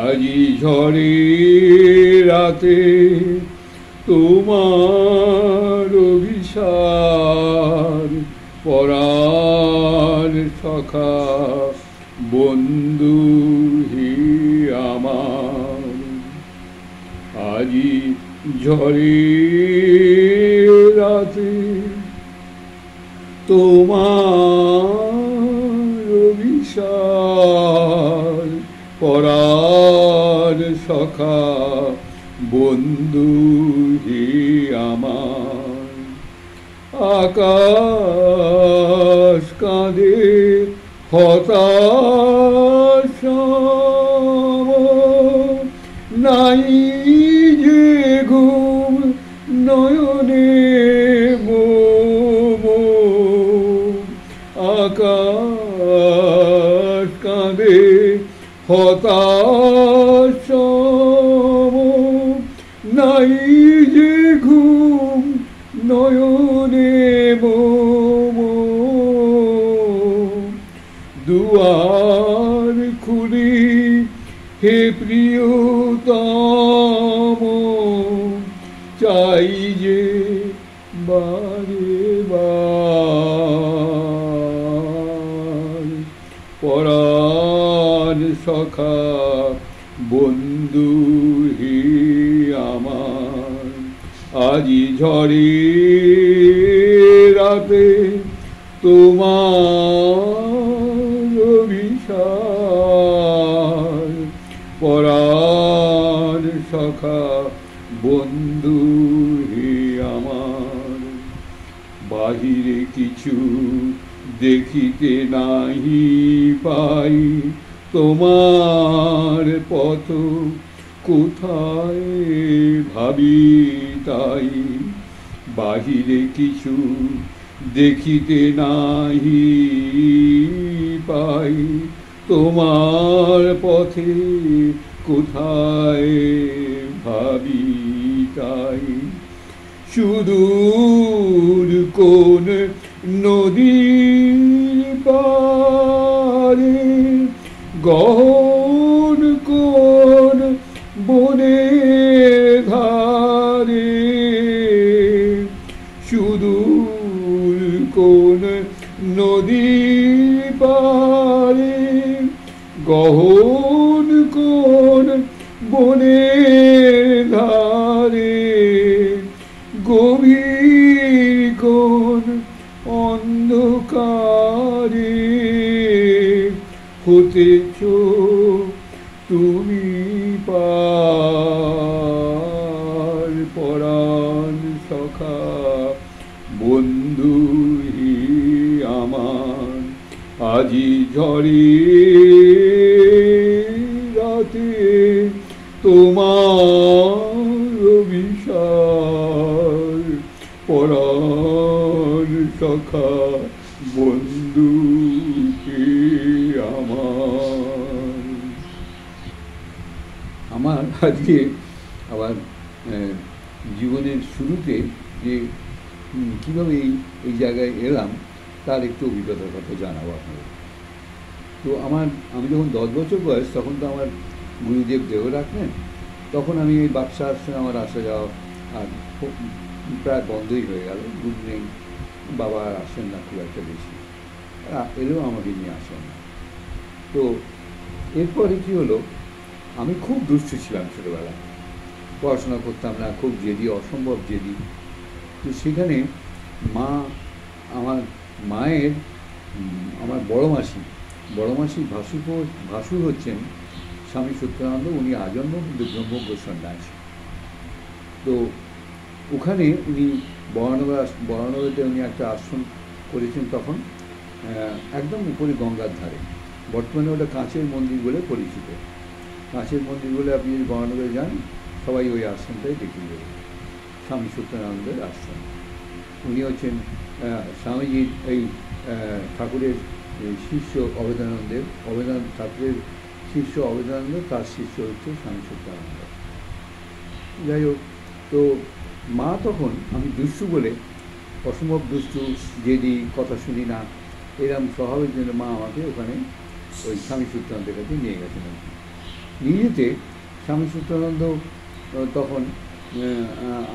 আজি ঝড়ে রাতে তোমার অভিসার পরার সখা বন্ধু হি আমার। আজি ঝড়ে রাতে তোমার অভিসার পরার সখা বন্ধু হে আমার। আকাশ কাঁদে হতাশ নাই যে ঘুম নয়নে মোমো। আকাশ কাঁদে হতাশ নাই যে ঘুম নয়নে মোমো। দুয়ার খুলি হে প্রিয়তম চাই যে বারে বার পরাণ সখা বন্ধু হে আমার। আজি ঝড়ে রাতে তোমার অভিসার পরাণ সখা বন্ধু হে আমার। বাহিরে কিছু দেখিতে নাহি পাই তোমার পথ কোথায় ভাবি তাই। বাহিরে কিছু দেখিতে নাহি পাই তোমার পথে কোথায় ভাবি তাই। সুদূর কোন নদীর পারে গহন কোন বনের ধারে। সুদূর কোন নদীর পারে গহন কোন বনের ধারে। গভীর কোন অন্ধকারে হতেছ তুমি পার পরাণ সখা বন্ধু হি আমার। আজি ঝড়ে রাতে তোমার অভিসার পরাণ সখা বন্ধু হে আমার। আমার আজকে আবার জীবনের শুরুতে যে কীভাবে এই জায়গায় এলাম তার একটু অভিজ্ঞতার কথা জানাবো আপনাদের। তো আমি যখন 10 বছর বয়স তখন তো আমার গুরুদেব দেহ রাখলেন। তখন আমি এই বাক্সা আশ্রমে আমার আসা যাওয়া আর প্রায় বন্ধই হয়ে গেল। গুরু নেই, বাবা আর আসেন না খুব একটা বেশি, এলেও আমাকে নিয়ে আসেন না। তো এরপরে কী হলো, আমি খুব দুষ্ট ছিলাম ছোটোবেলায়, পড়াশোনা করতাম না, খুব জেদি, অসম্ভব জেদি। তো সেখানে আমার মায়ের আমার বড় মাসি ভাসুর হচ্ছেন স্বামী সত্যানন্দ। উনি আজন্ম কিন্তু ব্রহ্মজ্ঞ সন্ন্যাসী। তো ওখানে উনি বরানগরে উনি একটা আশ্রম করেছেন তখন, একদম উপরে গঙ্গার ধারে। বর্তমানে ওটা কাঁচের মন্দির বলে পরিচিত। কাঁচের মন্দির বলে আপনি যদি বরানগরে যান সবাই ওই আশ্রমটাই দেখিয়ে দেবে, স্বামী সত্যানন্দের আশ্রম। উনি হচ্ছেন স্বামীজির এই ঠাকুরের শিষ্য অভেদানন্দ ঠাকুরের শিষ্য অভেদানন্দ, তার শিষ্য হচ্ছে স্বামী সত্যানন্দ। যাই হোক, তো মা তখন আমি দুষ্টু বলে, অসম্ভব দুষ্টু, জেদি, কথা শুনি না, এরম স্বভাবের জন্য মা আমাকে ওখানে ওই স্বামী সত্যানন্দের কাছে নিয়ে গেছেন। নিয়ে যেতে স্বামী সূত্রানন্দ তখন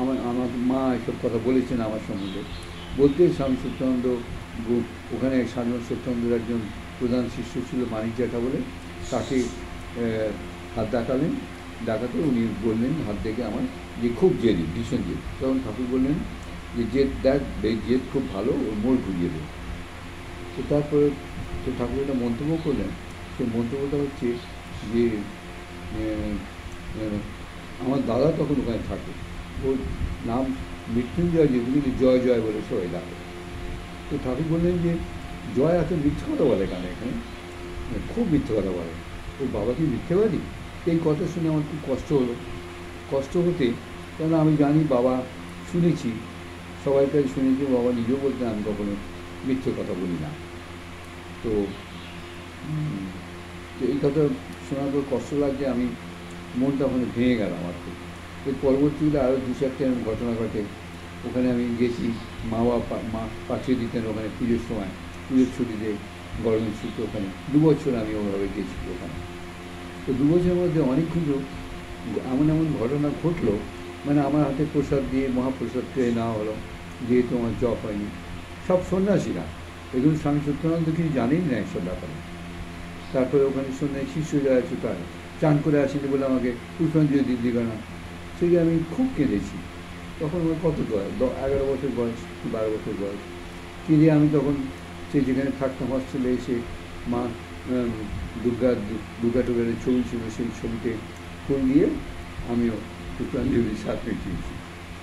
আমার আমার মা এসব কথা বলেছেন আমার সম্বন্ধে। বলতে স্বামী সূত্রানন্দ ওখানে স্বামী সূত্রানন্দের একজন প্রধান শিষ্য ছিল মানিক জ্যাঠা বলে, তাকে হাত ডাকাতে উনি বললেন হাত দেখে আমার যে খুব জেদি, ভীষণ জেদ। তখন ঠাকুর বললেন যে জেদ দেখ, জেদ খুব ভালো, ওর মোড় ঘুরিয়ে দেবে। তো তারপরে তো ঠাকুর একটা মন্তব্য করলেন। সেই মন্তব্যটা হচ্ছে যে আমার দাদা তখন ওখানে থাকে, ওর নাম মৃত্যুঞ্জয়, যে কিন্তু জয় জয় বলে সবাই ডাকে। তো ঠাকুর বললেন যে জয় এত মিথ্যে কথা বলে কেন এখানে, খুব মিথ্যে কথা বলে, ওর বাবা কি মিথ্যেবাদী? এই কথা শুনে আমার খুব কষ্ট হলো। কষ্ট হতে, কেন আমি জানি বাবা, শুনেছি সবাই কাছে শুনেছি, বাবা নিজেও বলতেন আমি কখনো মিথ্যে কথা বলি না। তো এই কথা শোনার পর কষ্ট লাগছে, আমি মনটা ওখানে ভেঙে গেল আমার খুব। এর পরবর্তীতে আরও 2-4টা ঘটনা ঘটে। ওখানে আমি গেছি, মা পাঠিয়ে দিতেন ওখানে পুজোর সময়, পুজোর ছুটিতে, গরমের ছুটি, ওখানে 2 বছর আমি ওভাবে গেছি ওখানে। তো 2 বছরের মধ্যে অনেকগুলো এমন এমন ঘটনা ঘটলো, মানে আমার হাতে প্রসাদ দিয়ে মহাপ্রসাদ পেয়ে নেওয়া হলো, যেহেতু আমার জব হয়নি। সব সন্ন্যাসীরা, এগুলো স্বামী সত্যানন্দ কিছু জানেই না এসব ব্যাপারে। তারপরে ওখানে সন্ন্যাসী শিষ্য যারা আছে তারা চান করে আসেনি বলে আমাকে পুষ্পাঞ্জলি দিদি না, সেই আমি খুব কেঁদেছি। তখন আমার কত বয়স, 11 বছর বয়স কি 12 বছর বয়স। কেঁদে আমি তখন সেই যেখানে থাকতাম হস্টেলে এসে মা দুর্গা টুগারের ছবি ছিল, সেই ছবিতে ফুল দিয়ে আমিও পুষ্পাঞ্জলির স্বাদ মিটিয়েছি।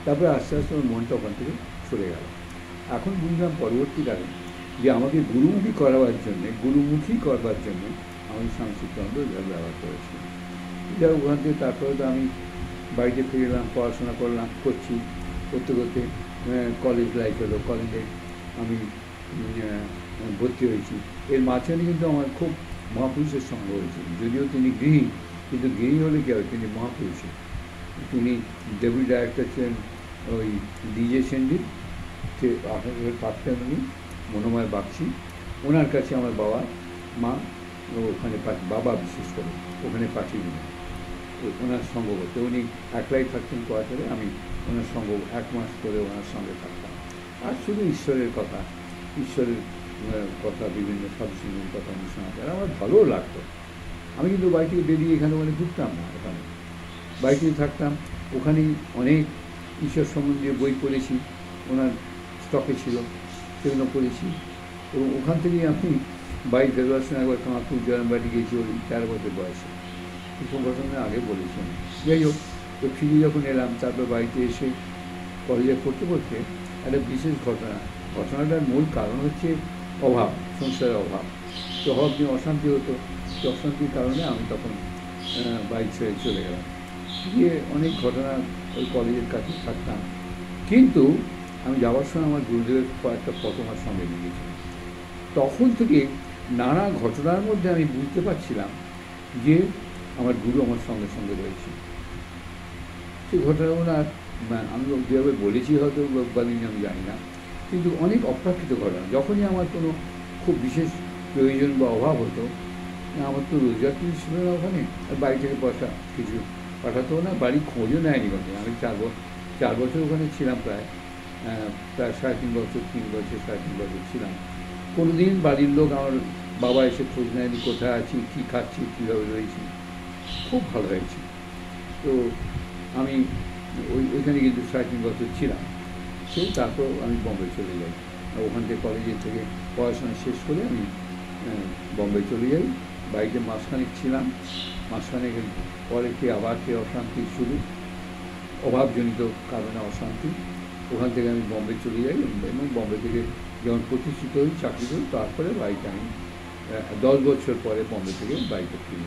তারপরে আস্তে আস্তে আমার মনটা ওখান থেকে সরে গেল। এখন বুঝলাম পরবর্তীকালে যে আমাকে গুরুমুখী করবার জন্যে আমি স্বামী সূত্রানন্দ ব্যবহার করেছি। যাই হোক, ওখান থেকে তারপরে তো আমি বাড়িতে ফিরে এলাম, পড়াশোনা করতে করতে কলেজ লাইফ হলো। কলেজে আমি ভর্তি হয়েছি। এর মাঝখানে কিন্তু আমার খুব মহাপুরুষের সঙ্গ হয়েছে, যদিও তিনি গৃহী, কিন্তু গৃহী হলে কী হয়, তিনি মহাপুরুষের। তিনি ডেপুটি ডাইরেক্টর ছিলেন ওই ডিজে সেনজিৎ, সে পাঠাতেন উনি, মনোময় বাগচি। ওনার কাছে আমার বাবা মা ওখানে বাবা বিশেষ করে ওখানে পাঠিয়ে দিলেন ওনার সঙ্গ করতে। উনি একলাই থাকতেন কোয়ার্টারে, আমি ওনার সঙ্গ 1 মাস করে ওনার সঙ্গে থাকতাম। আর শুধু ঈশ্বরের কথা বিভিন্ন সাধুসঙ্গের কথা আমি শোনাতে, আর আমার ভালোও লাগতো। আমি কিন্তু বাড়ি থেকে বেরিয়ে এখানে ওখানে ঘুরতাম না, ওখানে বাড়িতে থাকতাম। ওখানেই অনেক ঈশ্বর সম্বন্ধীয় বই পড়েছি, ওনার স্টকে ছিল, সেগুলো পড়েছি। এবং ওখান থেকেই আমি বাড়ি ফেরবার সময় একবার কামারপুর জয়রামবাটি গেছি, ওই 4 বছর বয়সে। এসব ঘটনা আগে বলেছি। যাই হোক, তো ফিরে যখন এলাম, তারপর বাড়িতে এসে কলেজে পড়তে একটা বিশেষ ঘটনাটার মূল কারণ হচ্ছে অভাব, সংসারের অভাব। তো অভাব নিয়ে অশান্তি হতো, তো অশান্তির কারণে আমি তখন বাড়ি ছেড়ে চলে গেলাম। গিয়ে অনেক ঘটনা, ওই কলেজের কাছে থাকতাম। কিন্তু আমি যাওয়ার সময় আমার গুরুদেবের একটা ফটো আমার সঙ্গে নিয়ে গেছিলাম। তখন থেকে নানা ঘটনার মধ্যে আমি বুঝতে পারছিলাম যে আমার গুরু আমার সঙ্গে সঙ্গে রয়েছে। সেই ঘটনাগুলো আর আমি যেভাবে বলেছি হয়তো বলিনি, আমি জানি না, কিন্তু অনেক অপ্রাকৃত ঘটনা। যখনই আমার কোনো খুব বিশেষ প্রয়োজন বা অভাব হতো, আমার তো রোজগার কিছু ছিল না ওখানে, আর বাড়ি থেকে পয়সা কিছু পাঠাতেও না, বাড়ি খোঁজও নেয়নি কোনো। আমি 4 বছর ওখানে ছিলাম, প্রায় 3.5 বছর, 3 বছর 3.5 বছর ছিলাম। কোনো দিন বাড়ির লোক, আমার বাবা এসে খোঁজ নেয়নি কোথায় আছি, কী খাচ্ছি, কীভাবে রয়েছি। খুব ভালো হয়েছে। তো আমি ওইখানে কিন্তু 3.5 বছর ছিলাম। সেই তারপর আমি বম্বে চলে যাই। ওখান থেকে কলেজের থেকে পড়াশোনা শেষ করে আমি বম্বে চলে যাই। বাড়িতে মাসখানেক ছিলাম, মাসখানেক পরে আবার অশান্তি শুরু, অভাবজনিত কারণে অশান্তি। ওখান থেকে আমি বম্বে চলে যাই, এবং বম্বে থেকে যখন প্রতিষ্ঠিত হই, চাকরি করি, তারপরে বাড়িতে আমি 10 বছর পরে বম্বে থেকে বাড়িতে ফিরি।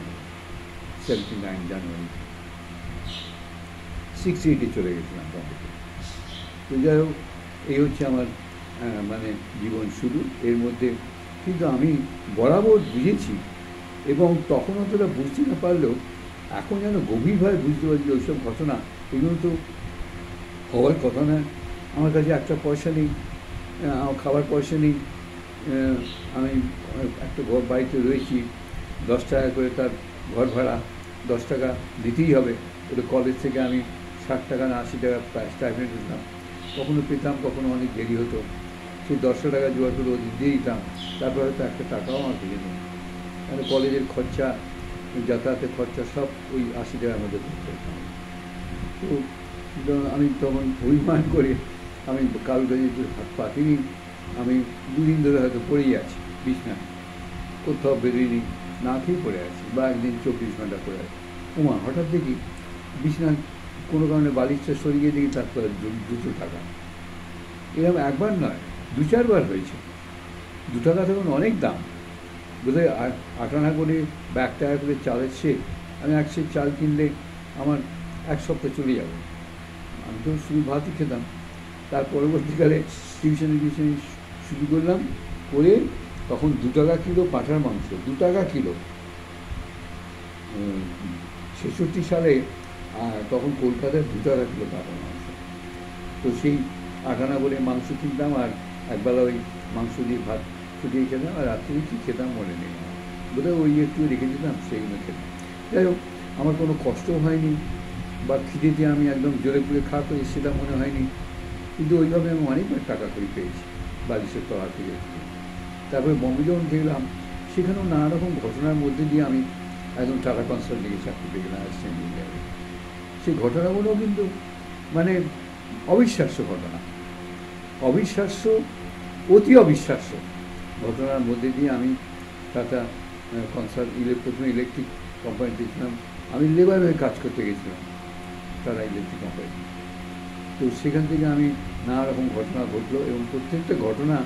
79 জানুয়ারি 68 চলে গেছিলাম বম্বেতে। তো যাই হোক, এই হচ্ছে আমার মানে জীবন শুরু। এর মধ্যে কিন্তু আমি বরাবর বুঝেছি, এবং তখন অতটা বুঝতে না পারলেও এখন যেন গভীরভাবে বুঝতে পারছি ওইসব ঘটনা, এগুলো তো হওয়ার কথা না। আমার কাছে একটা পয়সা নেই, আমার খাবার পয়সা নেই, আমি একটা ঘর বাড়িতে রয়েছি, 10 টাকা করে তার ঘর ভাড়া, 10 টাকা দিতেই হবে। ওটা কলেজ থেকে আমি 60 টাকা না 80 টাকা স্টাইপেন্ড দিতাম, কখনো পেতাম, কখনো অনেক দেরি হতো। সেই 10 টাকা জোগাড় করে ওদের দিয়ে দিতাম, তারপর হয়তো একটা টাকাও আমার পেয়ে যেত। মানে কলেজের খরচা, যাতায়াতের খরচা সব ওই 80 টাকার মধ্যে করতে হতাম। তো আমি তখন অভিমান করে আমি কারোর কাছে হাত পাতিনি। আমি 2 দিন ধরে হয়তো পড়েই আছি বিছনায়, কোথাও বেরোয়নি, না খেয়ে পড়ে আছি, বা একদিন 24 ঘন্টা পড়ে আছি। ওমা হঠাৎ দেখি বিছনা কোনো কারণে বালিশটা সরিয়ে দেখি তারপরে 200 টাকা। এরকম একবার নয়, 2-4 বার হয়েছে। 2 টাকা তখন অনেক দাম। বোধহয় 8 আনা করে বা 1 টাকা করে চালের সের। আমি 1 সের চাল কিনলে আমার 1 সপ্তাহ চলে যাবে। আমি তো শুধু ভাতই খেতাম। তার পরবর্তীকালে টিউশনি শুরু করলাম, করে তখন 2 টাকা কিলো পাঁঠার মাংস, 2 টাকা কিলো। 66 সালে তখন কলকাতায় 2 টাকা কিলো পাঁঠার মাংস। তো সেই 8 আনা করে মাংস কিনতাম, আর একবেলা ওই মাংস দিয়ে ভাত ফুটিয়ে খেতাম, আর রাত্রে কী খেতাম মনে নেই আমার, বোধহয় ওই একটু রেখে দিতাম, সেইগুলো খেতাম। যাই হোক, আমার কোনো কষ্টও হয়নি, বা খিদেতে আমি একদম জোরে পুরে খাওয়া করি সেটা মনে হয়নি। কিন্তু ওইভাবে আমি অনেকবার টাকা করে পেয়েছি বালিশের তলা থেকে। তারপরে বম্বে যখন গেলাম, সেখানেও নানা রকম ঘটনার মধ্যে দিয়ে আমি একদম টাটা কনসাল্টিংয়ে চাকরি পেয়ে গেলাম অ্যাসিস্ট্যান্ট ইঞ্জিনিয়ারে। সেই ঘটনাগুলো কিন্তু মানে অবিশ্বাস্য ঘটনা, অবিশ্বাস্য, অতি অবিশ্বাস্য ঘটনার মধ্যে দিয়ে আমি টাটা প্রথমে ইলেকট্রিক কোম্পানিতে ছিলাম। আমি লেবার হয়ে কাজ করতে গেছিলাম টাটা ইলেকট্রিক কোম্পানি। তো সেখান থেকে আমি নানা রকম ঘটনা ঘটলো, এবং প্রত্যেকটা ঘটনা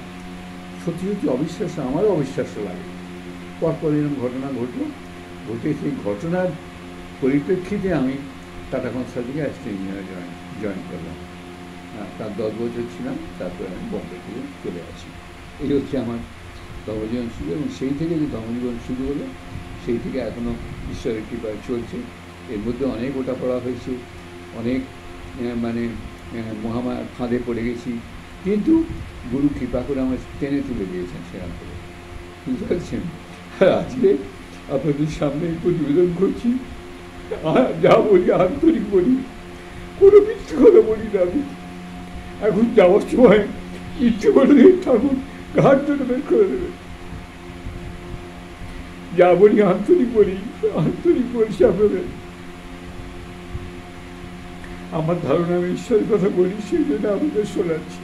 সত্যি সত্যি অবিশ্বাস্য, আমারও অবিশ্বাস্য লাগে। পরপর এরকম ঘটনা ঘটলো, ঘটে সেই ঘটনার পরিপ্রেক্ষিতে আমি টাটা কনসাল্টিংয়ে অ্যাসিস্ট্যান্ট ইঞ্জিনিয়ার জয়েন করলাম। তার 10 বছর ছিলাম, তারপরে আমি বম্বে থেকে চলে আসি। এই হচ্ছে আমার ধর্মজীবন শুরু, এবং সেই থেকে যে ধর্মজীবন শুরু হলো, সেই থেকে এখনও ঈশ্বরের কৃপায় চলছে। এর মধ্যে অনেক ওঠাপড়া হয়েছে, অনেক মানে মহামায়ার ফাঁদে পড়ে গেছি, কিন্তু গুরু কৃপা করে আমার টেনে তুলে দিয়েছেন সেখান থেকে, বুঝতে পারছেন। আর আজকে আপনাদের সামনে প্রতিবেদন করছি, যা বলি আন্তরিক বলি, কোনো মিথ্যে কথা বলি না আমি। এখন যাওয়ার সময় মিথ্যে বলে ঠাকুর ঘাট ধরে বের করে দেবে। যা বলি আন্তরিক বলি, আন্তরিক বলছি আপনাদের। আমার ধারণা আমি ঈশ্বরের কথা বলি, সেই জন্য আপনাদের শোনাচ্ছি।